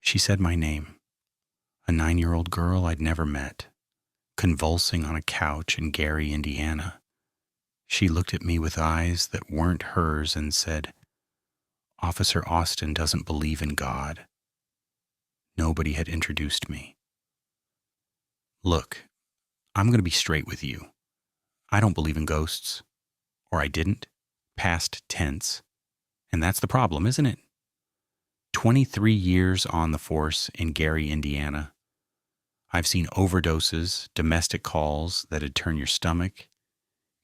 She said my name, a 9-year-old girl I'd never met, convulsing on a couch in Gary, Indiana. She looked at me with eyes that weren't hers and said, "Officer Austin doesn't believe in God." Nobody had introduced me. Look, I'm going to be straight with you. I don't believe in ghosts. Or I didn't. Past tense. And that's the problem, isn't it? 23 years on the force in Gary, Indiana. I've seen overdoses, domestic calls that'd turn your stomach,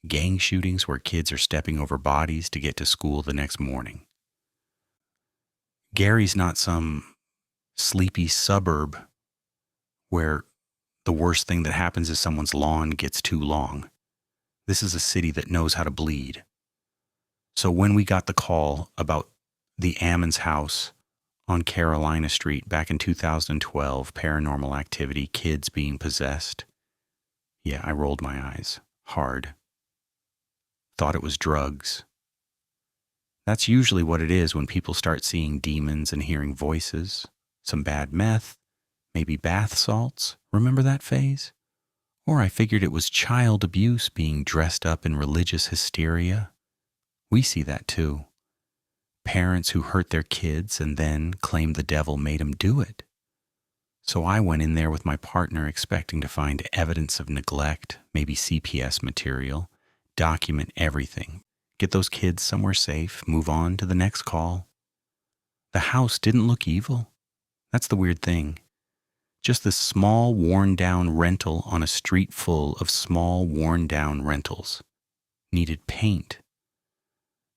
gang shootings where kids are stepping over bodies to get to school the next morning. Gary's not some sleepy suburb where the worst thing that happens is someone's lawn gets too long. This is a city that knows how to bleed. So when we got the call about the Ammons house on Carolina Street back in 2012, paranormal activity, kids being possessed, yeah, I rolled my eyes hard. Thought it was drugs. That's usually what it is when people start seeing demons and hearing voices, some bad meth, maybe bath salts. Remember that phase? Or I figured it was child abuse being dressed up in religious hysteria. We see that too. Parents who hurt their kids and then claim the devil made them do it. So I went in there with my partner expecting to find evidence of neglect, maybe CPS material, document everything, get those kids somewhere safe, move on to the next call. The house didn't look evil. That's the weird thing. Just this small, worn-down rental on a street full of small, worn-down rentals. Needed paint.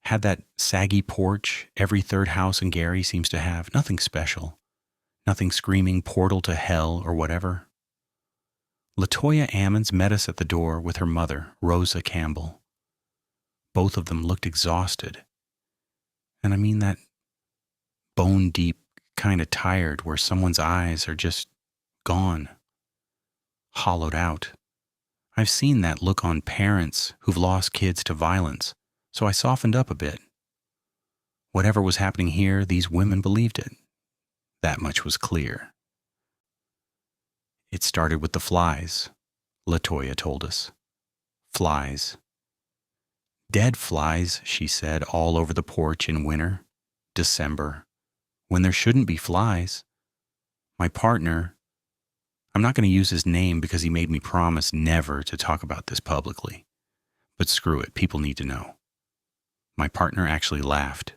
Had that saggy porch every third house in Gary seems to have. Nothing special. Nothing screaming portal to hell or whatever. LaToya Ammons met us at the door with her mother, Rosa Campbell. Both of them looked exhausted. And I mean that bone-deep kind of tired where someone's eyes are just gone, hollowed out. I've seen that look on parents who've lost kids to violence, so I softened up a bit. Whatever was happening here, these women believed it. That much was clear. It started with the flies, LaToya told us. Flies. Dead flies, she said, all over the porch in winter, December, when there shouldn't be flies. My partner, I'm not going to use his name because he made me promise never to talk about this publicly. But screw it, people need to know. My partner actually laughed.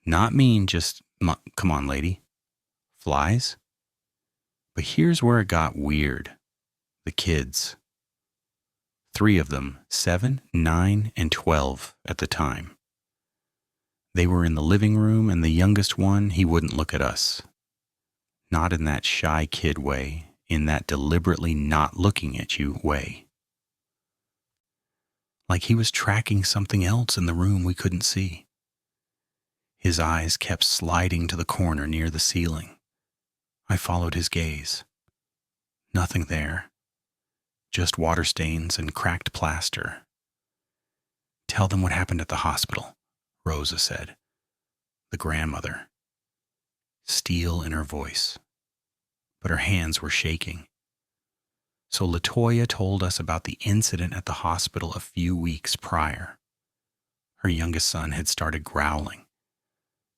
Not mean, just, come on, lady. Flies? But here's where it got weird. The kids. 3 of them, 7, 9, and 12 at the time. They were in the living room, and the youngest one, he wouldn't look at us. Not in that shy kid way, in that deliberately not looking at you way. Like he was tracking something else in the room we couldn't see. His eyes kept sliding to the corner near the ceiling. I followed his gaze. Nothing there. Just water stains and cracked plaster. Tell them what happened at the hospital, Rosa said. The grandmother. Steel in her voice. But her hands were shaking. So LaToya told us about the incident at the hospital a few weeks prior. Her youngest son had started growling.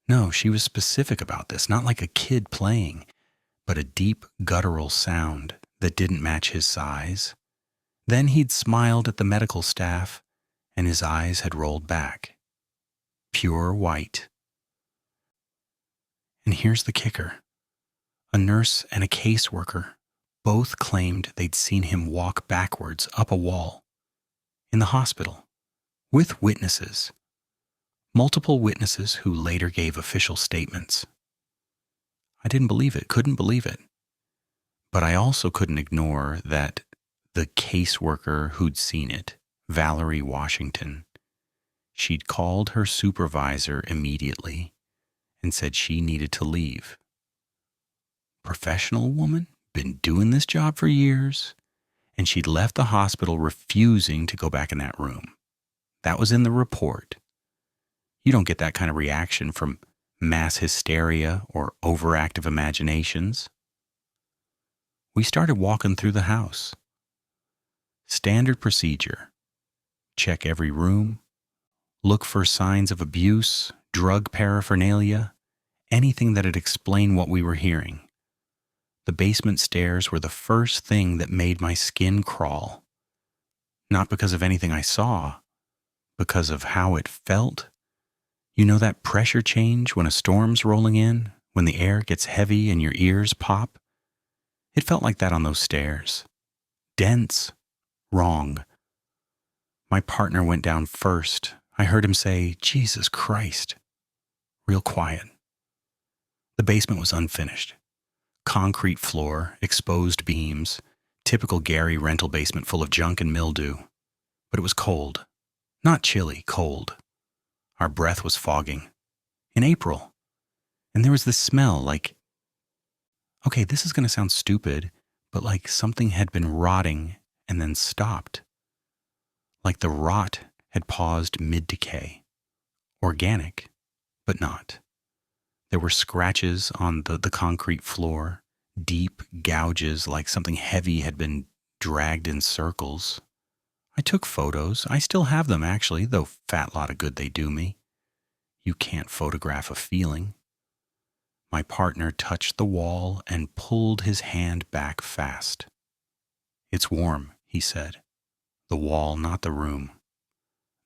No, she was specific about this, not like a kid playing, but a deep guttural sound that didn't match his size. Then he'd smiled at the medical staff, and his eyes had rolled back. Pure white. And here's the kicker. A nurse and a caseworker both claimed they'd seen him walk backwards up a wall in the hospital with witnesses. Multiple witnesses who later gave official statements. I didn't believe it, couldn't believe it. But I also couldn't ignore that the caseworker who'd seen it, Valerie Washington, she'd called her supervisor immediately and said she needed to leave. Professional woman, been doing this job for years, and she'd left the hospital refusing to go back in that room. That was in the report. You don't get that kind of reaction from mass hysteria, or overactive imaginations. We started walking through the house. Standard procedure: check every room, look for signs of abuse, drug paraphernalia, anything that'd explain what we were hearing. The basement stairs were the first thing that made my skin crawl. Not because of anything I saw, because of how it felt. You know that pressure change when a storm's rolling in, when the air gets heavy and your ears pop? It felt like that on those stairs. Dense. Wrong. My partner went down first. I heard him say, "Jesus Christ." Real quiet. The basement was unfinished. Concrete floor, exposed beams, typical Gary rental basement full of junk and mildew. But it was cold. Not chilly, cold. Our breath was fogging. In April. And there was this smell like, okay, this is going to sound stupid, but like something had been rotting and then stopped. Like the rot had paused mid-decay. Organic, but not. There were scratches on the concrete floor, deep gouges like something heavy had been dragged in circles. I took photos. I still have them, actually, though fat lot of good they do me. You can't photograph a feeling. My partner touched the wall and pulled his hand back fast. "It's warm," he said. "The wall, not the room."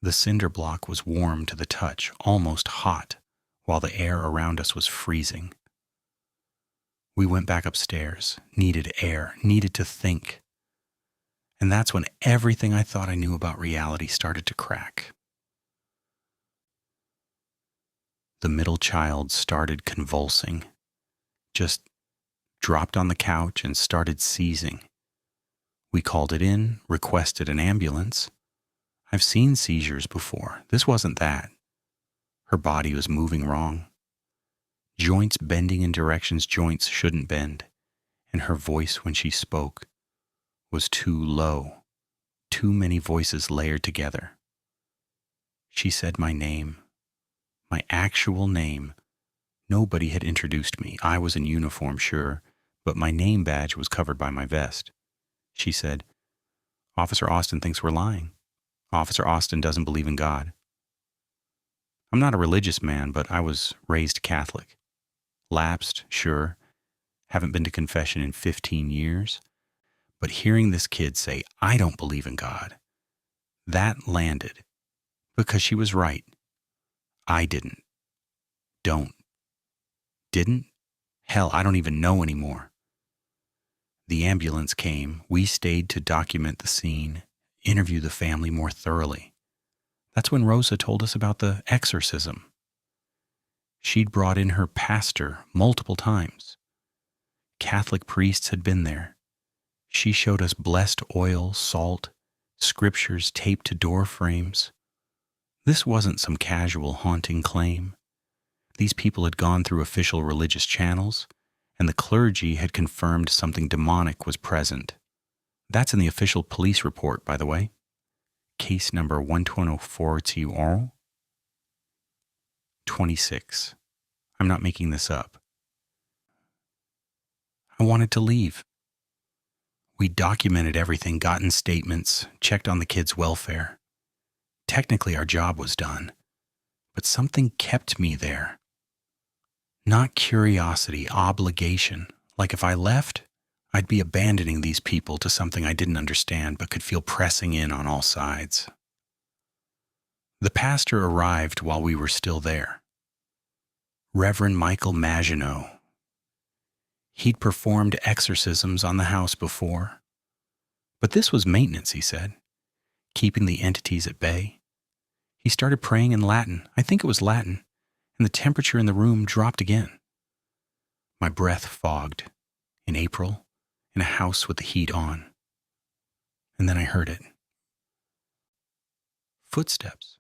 The cinder block was warm to the touch, almost hot, while the air around us was freezing. We went back upstairs, needed air, needed to think. And that's when everything I thought I knew about reality started to crack. The middle child started convulsing, just dropped on the couch and started seizing. We called it in, requested an ambulance. I've seen seizures before. This wasn't that. Her body was moving wrong. Joints bending in directions joints shouldn't bend, and her voice when she spoke was too low, too many voices layered together. She said my name, my actual name. Nobody had introduced me. I was in uniform, sure, but my name badge was covered by my vest. She said, "Officer Austin thinks we're lying. Officer Austin doesn't believe in God." I'm not a religious man, but I was raised Catholic. Lapsed, sure. Haven't been to confession in 15 years. But hearing this kid say, "I don't believe in God," that landed. Because she was right. I didn't. Don't. Didn't? Hell, I don't even know anymore. The ambulance came. We stayed to document the scene, interview the family more thoroughly. That's when Rosa told us about the exorcism. She'd brought in her pastor multiple times. Catholic priests had been there. She showed us blessed oil, salt, scriptures taped to door frames. This wasn't some casual haunting claim. These people had gone through official religious channels, and the clergy had confirmed something demonic was present. That's in the official police report, by the way. Case number 1246. I'm not making this up. I wanted to leave. We documented everything, gotten statements, checked on the kids' welfare. Technically, our job was done, but something kept me there. Not curiosity, obligation. Like if I left, I'd be abandoning these people to something I didn't understand but could feel pressing in on all sides. The pastor arrived while we were still there. Reverend Michael Maginot. He'd performed exorcisms on the house before. But this was maintenance, he said, keeping the entities at bay. He started praying in Latin. I think it was Latin, and the temperature in the room dropped again. My breath fogged. In April, in a house with the heat on. And then I heard it. Footsteps.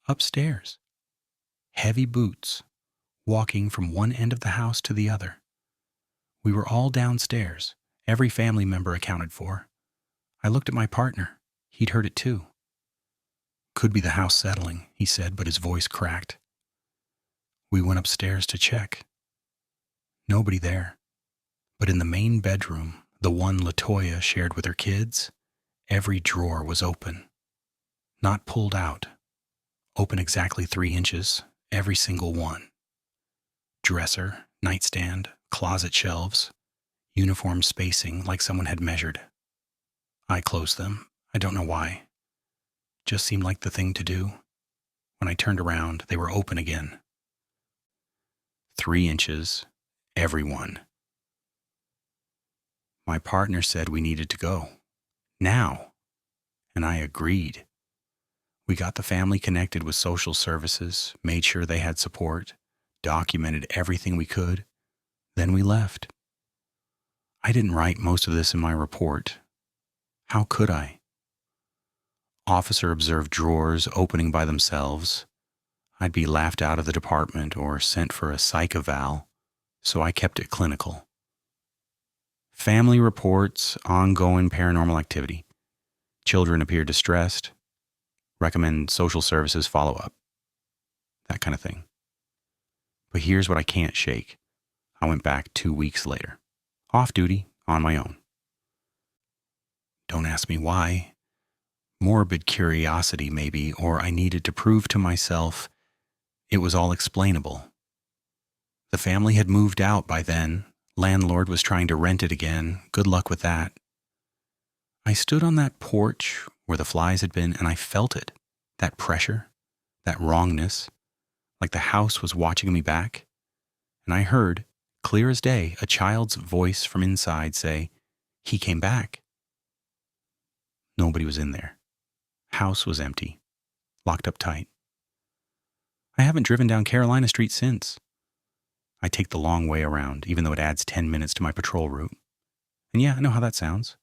Upstairs. Heavy boots, walking from one end of the house to the other. We were all downstairs, every family member accounted for. I looked at my partner. He'd heard it too. "Could be the house settling," he said, but his voice cracked. We went upstairs to check. Nobody there. But in the main bedroom, the one LaToya shared with her kids, every drawer was open. Not pulled out. Open exactly 3 inches, every single one. Dresser, nightstand, closet shelves, uniform spacing like someone had measured. I closed them. I don't know why. Just seemed like the thing to do. When I turned around, they were open again. 3 inches, every one. My partner said we needed to go. Now. And I agreed. We got the family connected with social services, made sure they had support, documented everything we could. Then we left. I didn't write most of this in my report. How could I? Officer observed drawers opening by themselves. I'd be laughed out of the department or sent for a psych eval, so I kept it clinical. Family reports, ongoing paranormal activity. Children appear distressed. Recommend social services follow up. That kind of thing. But here's what I can't shake. I went back 2 weeks later. Off duty, on my own. Don't ask me why. Morbid curiosity, maybe, or I needed to prove to myself it was all explainable. The family had moved out by then. Landlord was trying to rent it again. Good luck with that. I stood on that porch where the flies had been, and I felt it. That pressure, that wrongness, like the house was watching me back. And I heard, clear as day, a child's voice from inside say, "He came back." Nobody was in there. House was empty, locked up tight. I haven't driven down Carolina Street since. I take the long way around, even though it adds 10 minutes to my patrol route. And yeah, I know how that sounds.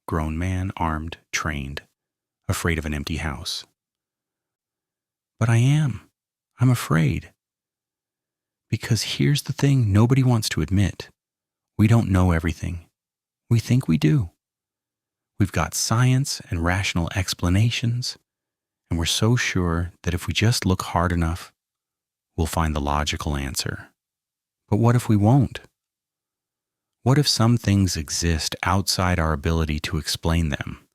Grown man, armed, trained, afraid of an empty house. But I am. I'm afraid. Because here's the thing nobody wants to admit. We don't know everything. We think we do. We've got science and rational explanations, and we're so sure that if we just look hard enough, we'll find the logical answer. But what if we won't? What if some things exist outside our ability to explain them,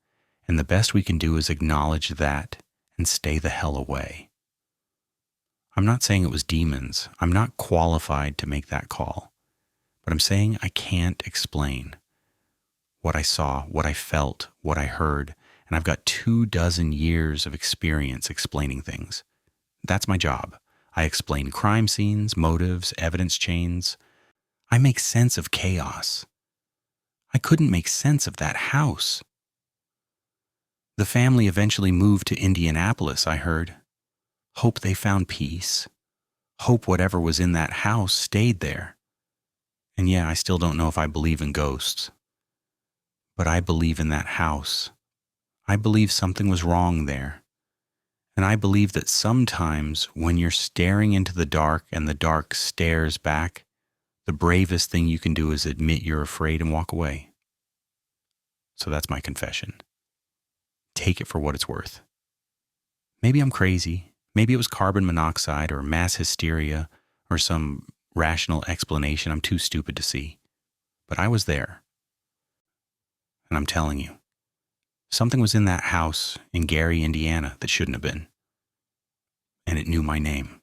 and the best we can do is acknowledge that and stay the hell away? I'm not saying it was demons. I'm not qualified to make that call. But I'm saying I can't explain what I saw, what I felt, what I heard, and I've got 24 years of experience explaining things. That's my job. I explain crime scenes, motives, evidence chains. I make sense of chaos. I couldn't make sense of that house. The family eventually moved to Indianapolis, I heard. Hope they found peace. Hope whatever was in that house stayed there. And yeah, I still don't know if I believe in ghosts. But I believe in that house. I believe something was wrong there. And I believe that sometimes when you're staring into the dark and the dark stares back, the bravest thing you can do is admit you're afraid and walk away. So that's my confession. Take it for what it's worth. Maybe I'm crazy. Maybe it was carbon monoxide or mass hysteria or some rational explanation I'm too stupid to see. But I was there. And I'm telling you, something was in that house in Gary, Indiana that shouldn't have been. And it knew my name.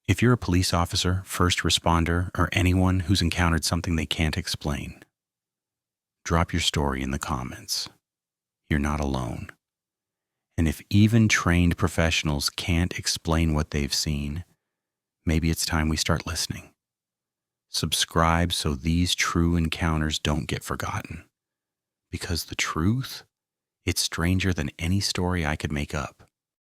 If you're a police officer, first responder, or anyone who's encountered something they can't explain, drop your story in the comments. You're not alone. And if even trained professionals can't explain what they've seen, maybe it's time we start listening. Subscribe so these true encounters don't get forgotten. Because the truth, it's stranger than any story I could make up.